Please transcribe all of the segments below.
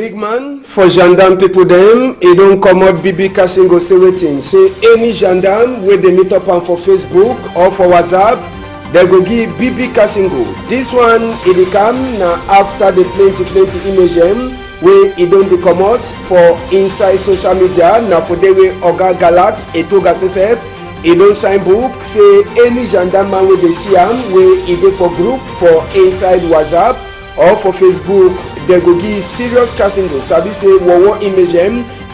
big man for gendarme people dem. E don comot BB Kassingo say wetin say any gendarme wey dey meet up am for Facebook or for WhatsApp, they go give BB Kassingo. This one e dey come na after the plenty image wey e don dey comot for inside social media. Na for the way Oga Galat Etoga sef e don sign book say any gendarme man wey dey see am wey e dey for group for inside WhatsApp or for Facebook, they go give serious Kassingo. Sabi say one image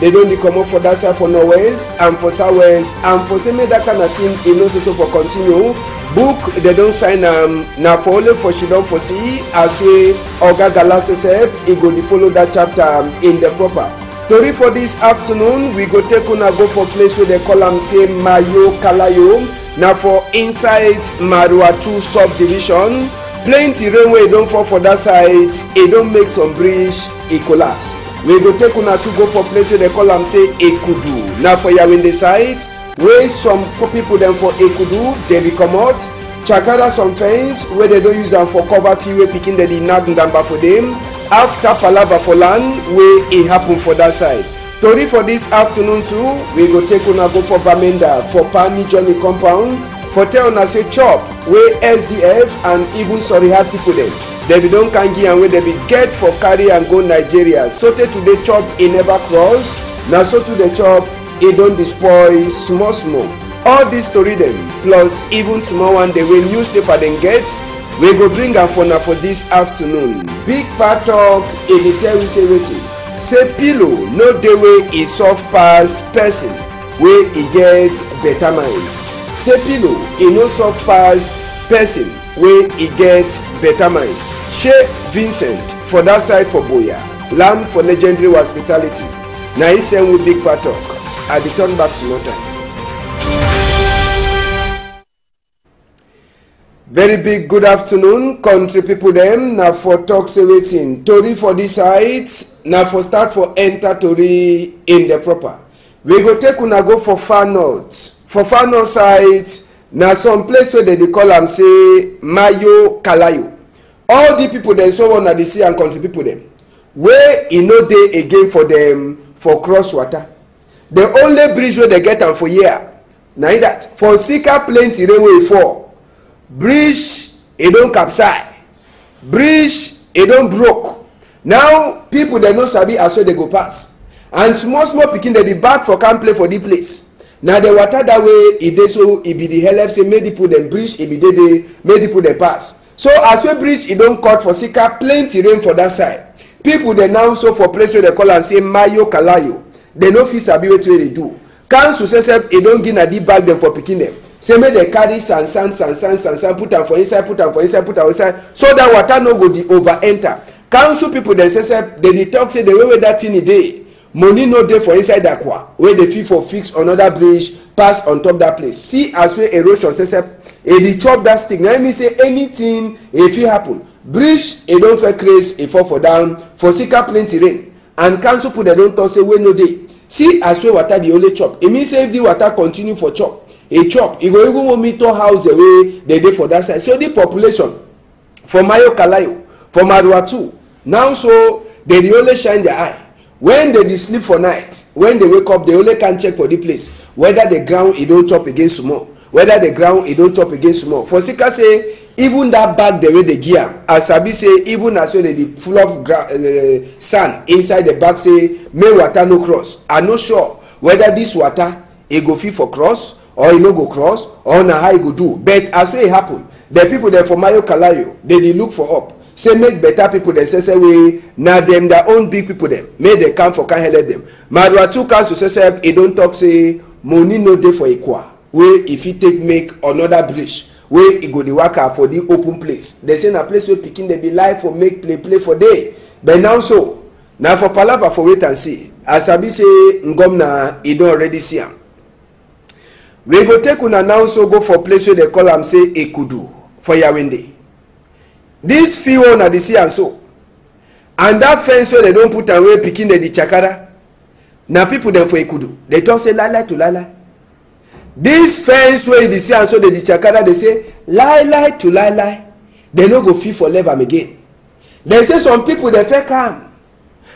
they don't come up for that side for northwest and for southwest and for say make that kind of thing e no so for continue. Book they don't sign na for only for she don for see as way Oga Galas sef e go dey follow that chapter in the proper. Tori for this afternoon we go take una go for place where they call am say Mayo Kalayo. Na for inside Marua 2 subdivision. Plenty rain wey don fall for that side, e don make some bridge e collapse. We go take una to go for place where they call am say Ekudu. Now for Yawinde side, where some people dem for Ekudu they be comot, chakara some fence where they don't use am for cover fee wey pikin dem dey knack ndamba for them. After palava for land wey e happen for that side. Tori for this afternoon too, we go take una go for Bamenda for Pani Johnny compound. For tell una say chop wey SDF and even Sorihad people dem be don kangi and wey they be get for carry and go Nigeria. So te today chop e never cross. Na so to the chop e don despoil small. All this story dem plus even small one the way newspaper dem get, we go bring am for na for this afternoon. Big part talk e dey tell we say wetin say pillow no dey wey e soft pass person wey e get better mind. Say pillow e no soft pass person wey e get better mind. Shey Vincent for that side for Boya land for legendary hospitality. Na he send with big part talk. I dey turn back small time. Very big good afternoon country people dem. Na for talk say wetin tori for this side. Na for start for enter tori in the proper. We go take una go for far north. For far north side, na some place where they call am say Mayo Kalayo. All the people dem so one na the sea and country people dem wey e no dey again for them for cross water. The only bridge wey they get am for here na that for Sika plenty rain wey fall. Bridge e don capsize. Bridge e don broke. Now people dem no sabi as well they go pass. And small pikin dem dey back for can play for the place. Now the water that way e dey so e be the help say make the people dem bridge e be dey make the people dem pass. So as we bridge e don cut for Sika plenty rain for that side. People dem now so for place where they call am say Mayo Kalayo. They no fit sabi wetin they do. Council say e don give na the bag dem for pikin dem. Say make they carry sand put am for inside so that water no go dey over enter. Council people dem say they dey talk say the way that thing e dey. Money no dey for inside Akwa wey dey fit for fix another bridge pass on top that place. See as wey erosion say e dey chop that stick. Na mean say anything e fit happen. Bridge e don fair craze e fall for down for Sika plenty rain and council people dem don talk say wey no dey. See as wey water dey only chop. E mean say if the water continue for chop e go even monitor house the way they dey for that side. So the population for Mayo Kalayo for Marua 2 now so they dey only shine their eye. When they sleep for night, when they wake up, they only can check for the place whether the ground it don't chop against small, whether the ground it don't chop against small. For Sika say even that bag the way they gear, as Sabi say even as well they full of sand inside the bag say may water no cross. I'm not sure whether this water it go fit for cross or it no go cross or na how it go do. But as well it happen, the people there for Mayo Kalayo they look for up. Say make better people dem say we na dem their own big people dem make they come for can help them. Marua 2 council say e don talk say money no dey for Ikwa wey if e take make another bridge wey e go dey waka for the open place. They say na place wey pikin dem be like for make play for day. But now so na for palava for wait and see. As Sabi say Ngomna e don already see am. We go take una now so go for place where they call am say Ekudu for Yawinde. This field na the sea and so. And that fence where they don't put away picking the chakara. Now people them for Ekudu. They talk say lie to lie. This fence where the sea and so the chakara they say lie to lie. They no go feel for love am again. They say some people they fake calm.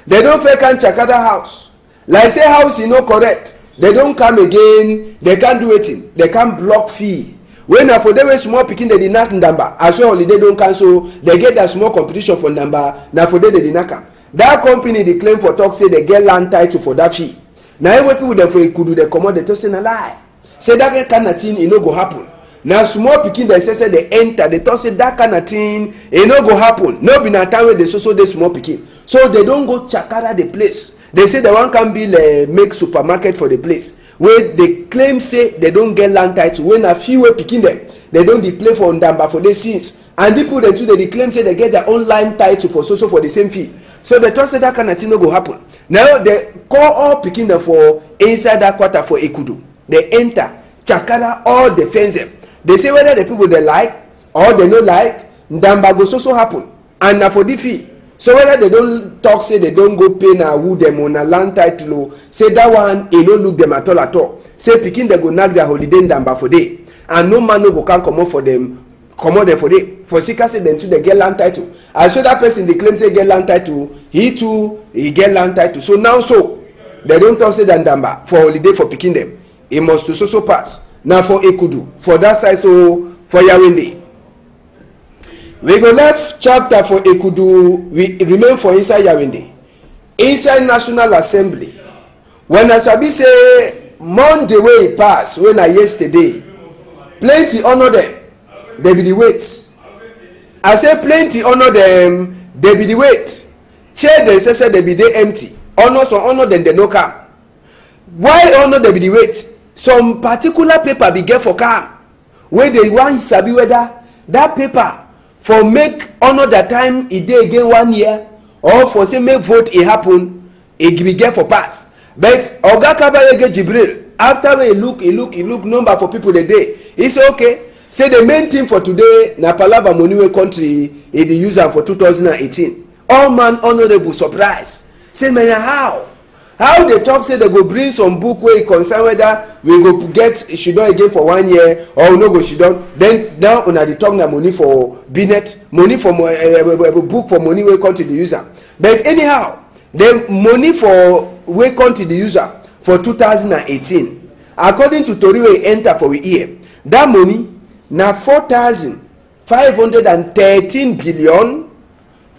They don't fake and Chakada house. Like say house is not correct. They don't come again. They can't do anything. They can't block fee. When na for them wey small pikin they dey knack ndamba, as well holiday don cancel, they get that small competition for ndamba. Na for them they dey knack am. That company dey claim for talk say they get land title for that fee. Na every people dem for Ikudu dey comot, they talk say na lie. Say that kind of thing e no go happen. Na small pikin dem say they enter, they talk say that kind of thing e no go happen. No be na time wey dey so dey small pikin. So they don go chakara the place. They say they wan can build make supermarket for the place. Wey they claim say they don't get land title. When a few wey pikin dem, they don dey play for ndamba for the scenes. And people dem too they claim say they get their own land title for so for the same fee. So they talk say that kind of thing no go happen. Now they call all pikin dem for inside that quarter for Ekudu. They enter chakara all the fence dem. They say whether the people they like or they no like, ndamba go so happen. And na for the fee. So whether they don't talk say they don't go pay na who them on a land title, say that one e no look them at all. Say pikin they go knack their holiday ndamba for day, and no man no go can come up for them, comot them for day. For sika say them too they get land title. And so that person they claim say get land title, he too he get land title. So now they don't talk say that ndamba for holiday for pikin them. It must to so pass. Now for Ekudu, for that side so for Yawinde. We go left chapter for Ekudu, we remain for inside Yawinde. Inside National Assembly. When I sabi say Monday wey e pass, when I yesterday, plenty honor them, they be the wait. I say plenty honor them, they be the wait. Chair dem say they be dey empty. Honor some honor them they no come. Why honor they be the wait? Some particular paper be get for calm. Where they wan sabi whether that paper for make honor that time e dey again 1 year, or for say make vote e happen e be get for pass. But Oga Kabayege Jibril, after we look number for people the day, he say okay, say the main thing for today na palava money wey country e dey use am for 2018. All man honorable surprise. Say man how they talk say they go bring some book wey concern whether we go get shidon again for 1 year or we no go shidon. Then now una dey talk na money for binet, money for book for money wey country dey use am. But anyhow, the money for wey country dey use am for 2018, according to tori wey enter for we ear, that money na 4,513 billion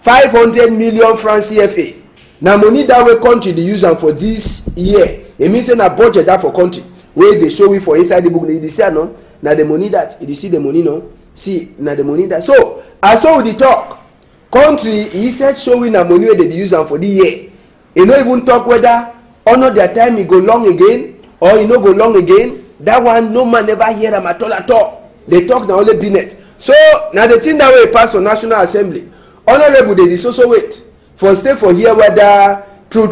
500 million francs CFA. Na money that way country dey use am for this year. E mean say na budget that for country wey dey show we for inside the book. You dey see no? Na the money that you dey see the money no? See na the money that. So as so we dey talk, country instead showing na money wey dey use am for the year. E no even talk whether honor their time e go long again or e no go long again. That one no man never hear am at all. They talk na only binet. So na the thing that way pass for National Assembly. Honorable dey so wait for stay for here whether true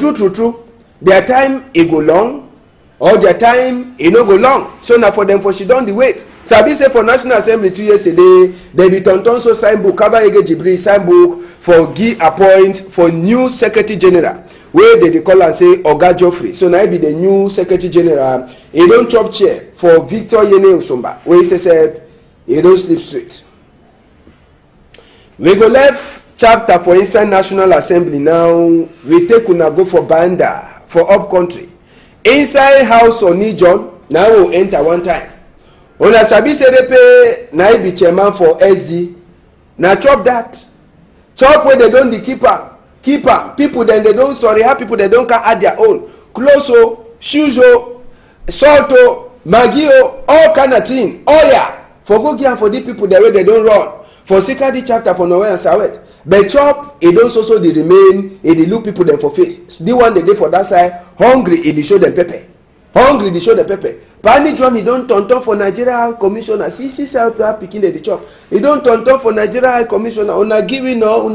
their time e go long or their time e no go long. So na for them for she don the wait. Sabi say for National Assembly 2 years ago, they be tonton so sign book Kabayege Jibril sign book for give appoint for new secretary general wey they dey call am say Oga Geoffrey. So na be the new secretary general. E don chop chair for Victor Yene Osumba wey say e don sleep straight. We go left chapter for inside National Assembly now. We take una go for Banda for up country. Inside house Oni John now we we'll enter one time. Una sabi say repe na be chairman for SD. Na chop that. Chop where they don the keeper. People then they don't sorry how people they don't can add their own. Close shoes salt maggi all kind of thing. Oh yeah. For go give for the people the way they don't run. For second chapter for Norway and South. But chop e don so dey remain e dey look people dem for face. The one they dey for that side hungry e dey show them pepper. Hungry dey show them pepper. Pani John e don turn for Nigeria High Commissioner. See pikin dey chop. E don turn for Nigeria High Commissioner. Una giving no.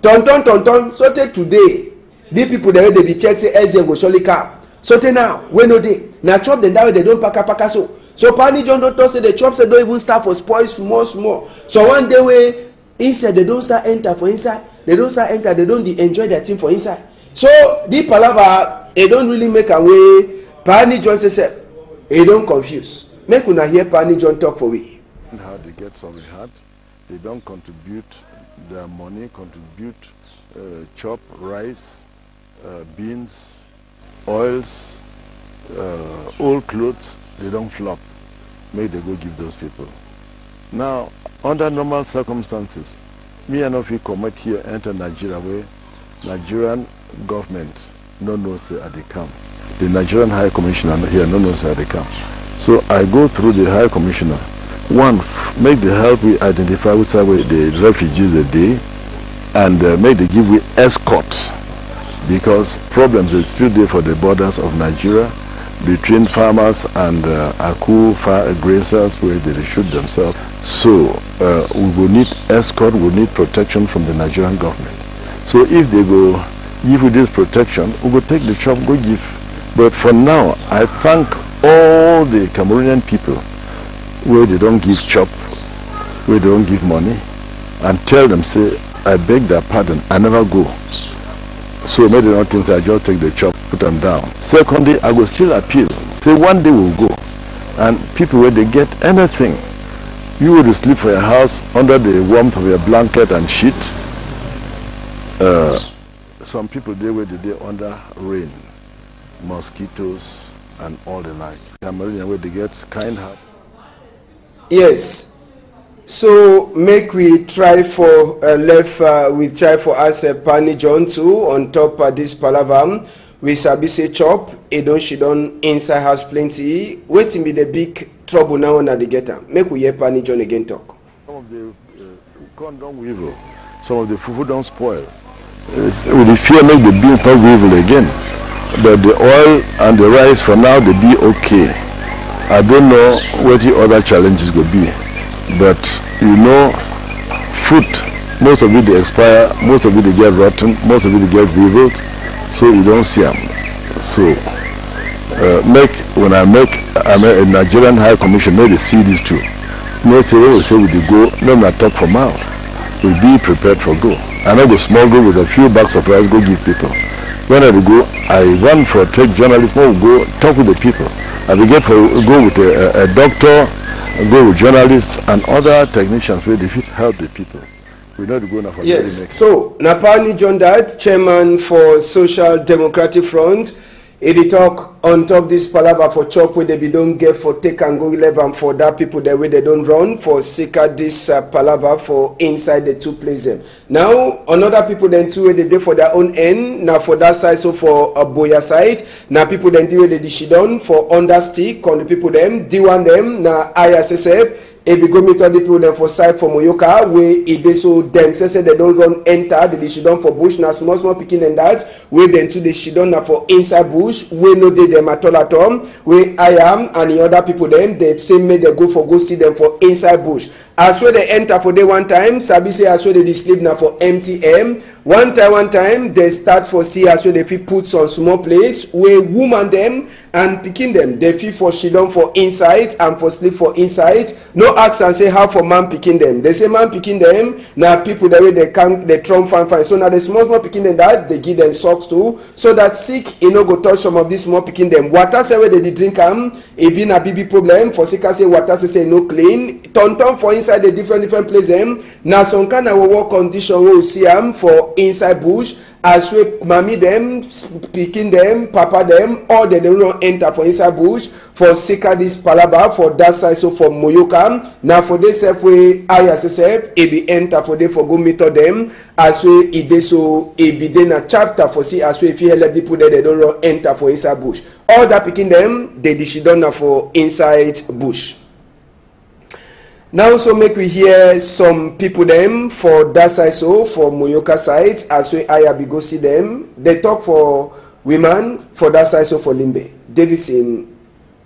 Turn. So today the people dey be check say SDM go surely come. So now we no dey. Na chop dem that way they don paka so. So Pani John don talk say the chop say don't even start for spoil small. So one day wey inside they don't start enter for inside. They don't enjoy their team for inside. So the palava they don't really make a way. Pani John say they don't confuse. Make una hear Pani John talk for we. How they get some hard. They don't contribute their money, chop rice, beans, oils, old clothes, they don't flop. Make they go give those people. Now, under normal circumstances, me and if you commit here, enter Nigeria, where Nigerian government no knows that they come. The Nigerian High Commissioner here no knows that they come. So I go through the High Commissioner. One, make the help we identify which are the refugees a day, and make the give we escorts, because problems is still there for the borders of Nigeria between farmers and Aku grazers where they shoot themselves. So we will need escort, we will need protection from the Nigerian government. So if they go give you this protection, we will take the chop, go give. But for now, I thank all the Cameroonian people where they don't give chop, where they don't give money, and tell them, say, I beg their pardon, I never go. So maybe not think I just take the chop, put them down. Secondly, I will still appeal. Say one day we'll go. And people where they get anything, you will sleep for your house under the warmth of your blanket and sheet. Some people there where they under rain, mosquitoes and all the like. Cameroonian where they get kind heart. Yes. So make we try for we try for us Pani John too on top of this palaver. We sabi say chop, she don't inside house plenty. Waiting be the big trouble now on the getter. Make we hear Pani John again talk. Some of the corn don't weevil, some of the fufu don't spoil. With the fear make the beans not weevil again. But the oil and the rice for now they be okay. I don't know what the other challenges will be. But you know, fruit, most of it they expire, most of it they get rotten, most of it they get weevilled, so you don't see them. So when I make a Nigerian High Commission, maybe see this too. No say we say we go, no not talk for mouth. We be prepared for go. I know the small go with a few bags of rice, go give people. When I go, I run for tech journalists, go talk with the people. I will go with a doctor, go with journalists and other technicians where they fit help the people. We know to go now for yes. So Napani John Dat, chairman for Social Democratic Front, he talk on top this palaver for chop where they don't get for take and go 11 for that people the way they don't run for sika this palaver for inside the two places. Now another people then too they do for their own end. Now for that side, so for a Boya side, now people then do the dishidon for under stick on the people them D1 them now ISSF. If we go meet all the people them for side for Moyoka, where if they so them say they don't run enter the shidon for bush now small picking and that where then to the shidon now for inside bush where no they them at all where I am and the other people them they same may they go see them for inside bush. As well they enter for day one time, Sabi say as well they sleep now for MTM. One time they start for see as well they fit put some small place where woman them and picking them they fit for shidon for inside and for sleep for inside. No ask and say how for man picking them. They say man picking them now people the way they can they trump fine. So now the small picking them that they give them socks too, so that sick you know go touch some of this small picking them. Water say where they drink it been a BB problem for sick say water say no clean. Turn for inside the different place them. Now some kind of work condition we see them for inside bush. As we mommy them, picking them, papa them, or they don't enter for inside bush for sika this palaba for that side so for Moyoka. Now for this self we ISSF, it be enter for they for go meet them. As we it so it be then a chapter for see as we if you let people there they don't enter for inside bush. All that picking them, they dishidon for inside bush. Now so make we hear some people them for that side so for Moyoka side as we I go see them. They talk for women for that side so for Limbe. Davidson.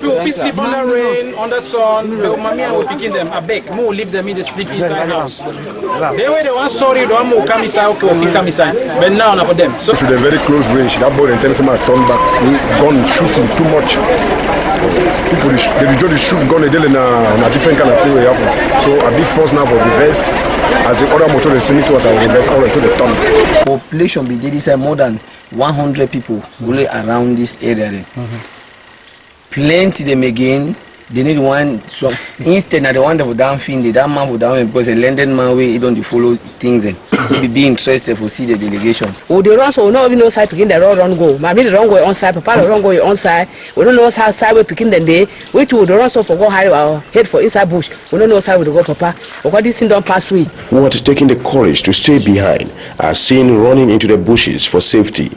We sleep on the rain, on the sun. The mommy will picking them. I beg, more leave them in the sleep inside house. They were the one sorry, the one more come inside, okay, come inside. But now not for them. So to the very close range, that boy and tell someone turn back, gun shooting too much. People they just shoot gun in a different kind of thing will happen. So a big force now for reverse. As the other motor is similar to us, I will reverse all into the tunnel. Population be there more than 100 people really around this area. Plenty them again they need one. So instead, now the one that would down fin, that man would down because a landed man way he don't follow things and he be interested to see the delegation. Oh, the run so no even know side picking the run go. Maybe the wrong way on side, papa the wrong way on side. We don't know how side we picking the day. We to the run so for go high our head for inside bush. We don't know side we go papa. Or what this thing don't pass through. What is taking the courage to stay behind are seen running into the bushes for safety.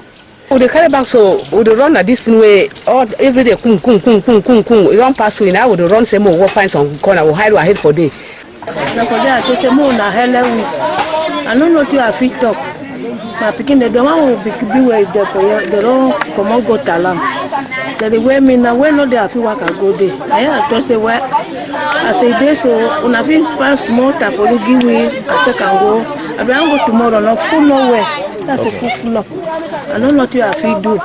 Oh, they carry back so would run at this way all every day kum. We run past through now would run some more find some corner will hide our head for day. I don't know to have fit talk. My picking the one will be where there for you. They don't come out go talam. The way me now when not there feel work I go there. I just say where I say this so when I feel fast more tap for you give me I take and go. I be go tomorrow no full nowhere. That's a full floor. I don't know what you have to do.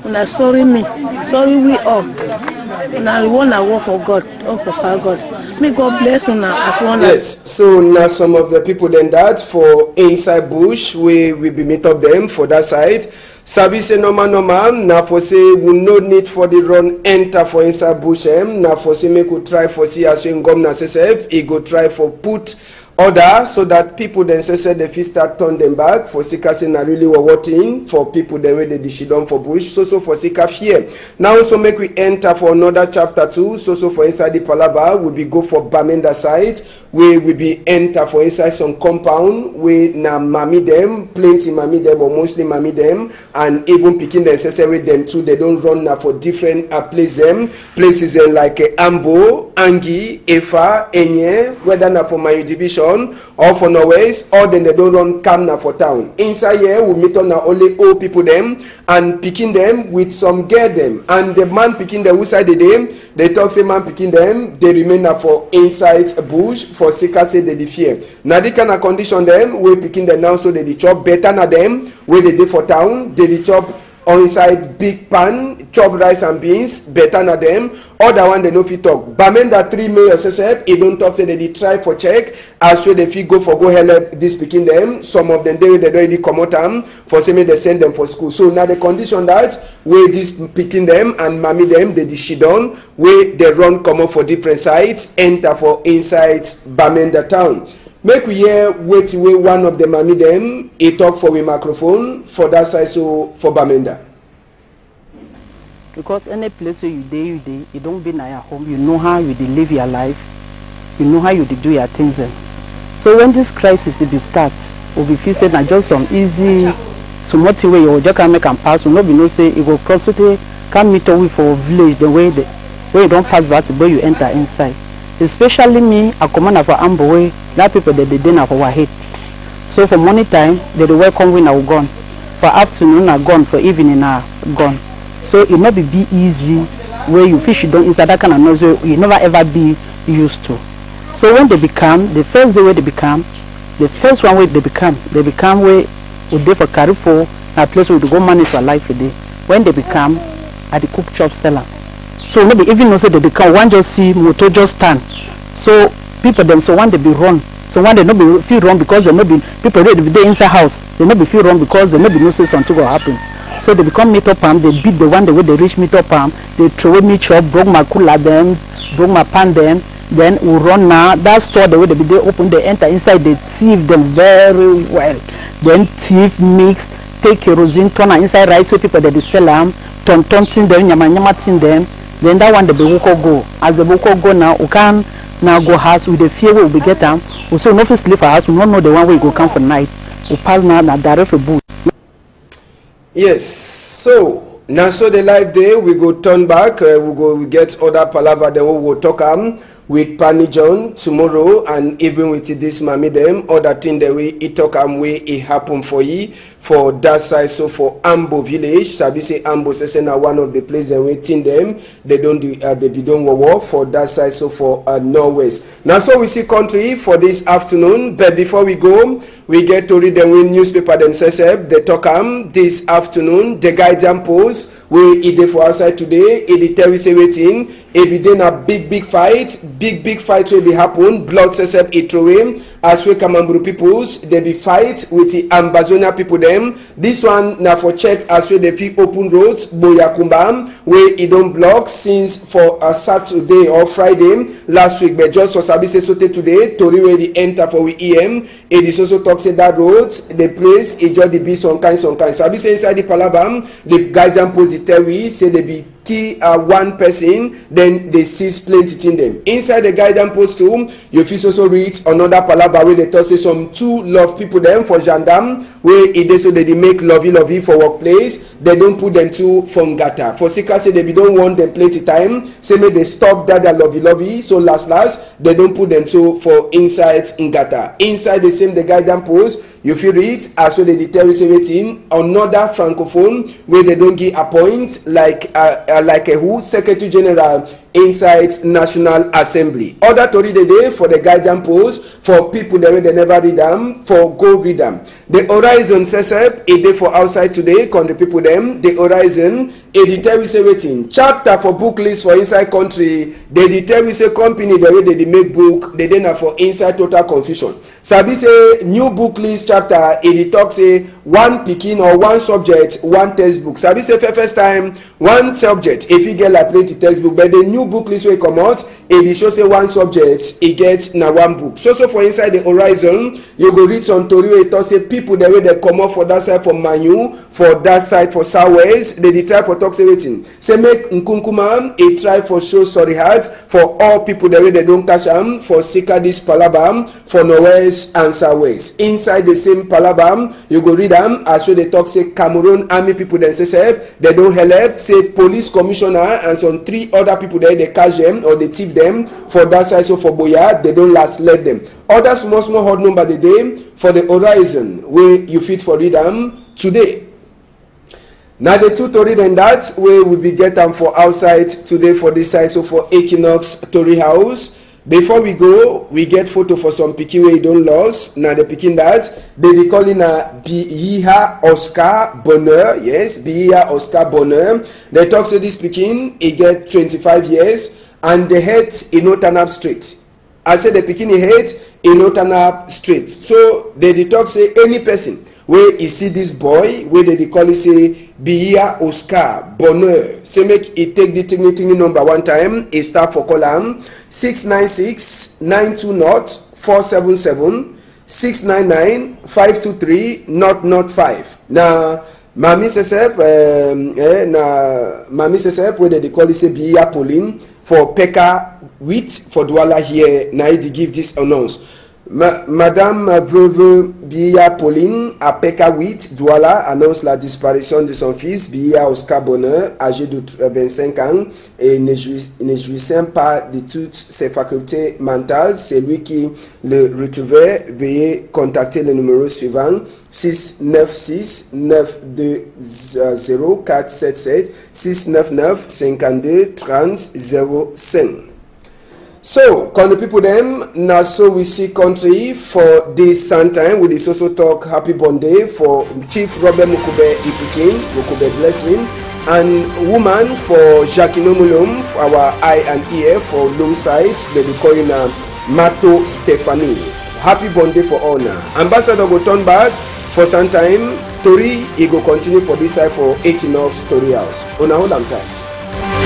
When I sorry me, sorry we all. And I want to work for God, or for God. May God bless you now as one. Yes, so now some of the people then that for inside bush, we will be meet up them for that side. Sabi say normal, now for say we no need for the run enter for inside bush now for say make we try for see as you go na sesef, he go try for put order so that people then say the fit start turn them back for sika say na really working for people then wey dey she done for bush so for sika fear. Now also make we enter for another chapter 2 so for inside the palava we be go for Bamenda side we will be enter for inside some compound we na mami them plenty mami them or mostly mami them and even picking the necessary them too they don't run now for different places like Ambo, Angi, Efa, Enye whether na for my division or for Norways, or then they don't run Kamna for town. Inside here, we meet on only old people them and picking them with some get them. And the man picking them outside the them, they talk say man picking them, they remain for inside bush for sika say they fear. Now they kind of condition them, we picking them now so they chop better na them, where they do for town, they chop on inside big pan, chop rice and beans, better na them. Other one they no fit talk. Bamenda 3 May SSF, he don't talk say they try for check. As so they fit go for go help this picking them. Some of them they don't really come out for say me they send them for school. So now the condition that where this picking them and mommy them they she done where they run come up for different sites, enter for inside Bamenda town. Make we hear wait away one of the mommy them he talk for a microphone for that side so for Bamenda. Because any place where you day, you don't be in your home, you know how you live your life, you know how you do your things. So when this crisis will be start, will be feel said just some easy small thing where you just can make and pass, will not be no say it will cross it, can meet up with for village the way where you don't pass that where you enter inside. Especially me, a commander for Ambo way, that people that they dinner for our head. So for morning time, they welcome when I gone. For afternoon are gone, for evening are gone. So it not be easy where you fish you don't inside that kind of noise you never ever be used to. So when they become, the first day where they become, the first one where they become where they for Carrefour, a place where they go manage for life a day. When they become at the cook shop seller. So maybe even know say they become one just see motor just stand. So people them so one they be run. So one they not be feel wrong because they not be people ready they inside house. They not be feel wrong because they not be no say something will happen. So they become meat up arm, they beat the one the way they reach meat up arm, they throw away meat chop, broke my cooler them, broke my pan them, then we run now. That store the way they open, they enter inside, they thief them very well. Then thief mix, take kerosene, turn inside rice so people that they sell them, turn thing them, nyama thing them, then that one the boko go. As the boko go now, we can now go house with the fear we will be get them. We say no sleep for house, we don't know the one way go come for night. We pass now direct for boot. Yes, so now so the live day we go turn back, we get other palaver then we will talk with Pani John tomorrow and even with this mommy them other thing that we talk way it happen for you for that side. So for Ambo village, Sabi say Ambo say now one of the places waiting them they don't do they be done war for that side. So for Norwest. Now so we see country for this afternoon, but before we go we get to read the newspaper themselves. They talk this afternoon the Guardian Post where it for outside today it tell we say waiting it be then a big fight will be happen. Blood sesep it throw him as we Kamamburu peoples. They be fight with the Ambazonia people them. This one now for check as we the fee open roads Boyakumbam where it don't block since for a Saturday or Friday last week. But just for Sabise Sote today, Tori where the enter for we EM. It is also talks that roads the place it just the be some kind. Sabise inside the Palabam the guidance pository say they be key one person, then they seize plenty in them. Inside the guidance post room, you fit also read another palabra where they talk say some two love people them for gendarme where it is so they make lovey for workplace. They don't put them to fongata. For Sika say they don't want them plenty time. Say may they stop that lovey. So last they don't put them to for inside ngata. Inside the same the guidance post. You feel read as well they tell you another francophone where they don't give a point like a who Secretary General inside National Assembly. Other Tori the day for the guidance post for people that they never read them for go read them. The Horizon SESEP a day for outside today. Con the people them the Horizon a tell you chapter for book list for inside country. They tell you company the way they make book they then for inside total confusion. Sabi say new book list chapter it talk say one picking or one subject one textbook. Sabi say first time one subject if you get like plenty textbook but the new book list will come out it show say one subject it gets na one book. So for inside the Horizon you go read some Tori it talk say people the way they come out for that side for Manu for that side for Southwest they try for talk say waiting say make Nkunkuma a try for show sorry heart for all people the way they don't catch them for Sika this Palabam for Northwest and Southwest. Inside the same Palabam you go read them as well they talk say Cameroon army people then say they don't help say police commissioner and some three other people there they catch them or they thief them for that side. So for Boya they don't last let them. Other small hot number the day for the Horizon where you fit for read them today. Now the two Tori then that way we be get them for outside today for this side. So for Equinox Tori House. Before we go, we get photo for some pikin where you don't lose. Now the pikin that they calling a Biiha Oscar Bonheur. Yes, Biiha Oscar Bonheur. They talk to this pikin, he get 25 years and the head in no turn up straight. I said the pikin head in no turn up straight. So they talk say any person where you see this boy where they call it say Biiha Oscar Bonheur. Say make it take the thing number one time. It start for column 696-920-477 699-523-005. Now Mami Sesep Mami Sesep where they call it say Biiha Pauline for Pekka Wheat for Douala here. Now they give this announce. Madame Veuve Biiha Pauline à Pekka Wheat Douala annonce la disparition de son fils Biiha Oscar Bonheur, âgé de 25 ans et ne jouissant pas de toutes ses facultés mentales. C'est lui qui le retrouvait. Veuillez contacter le numéro suivant 696-920-477 699-52-30-05. So, can the people them now so we see country for this time we this also talk happy birthday for Chief Robert Mukube Ipikin, Mukube blessing, and woman for Jackie Nomulum, our eye and ear for long side, they be calling Mato Stephanie. Happy birthday for all now. Ambassador go turn back for some time. Tori he go continue for this side for Equinox Tori House. Una hold am tight.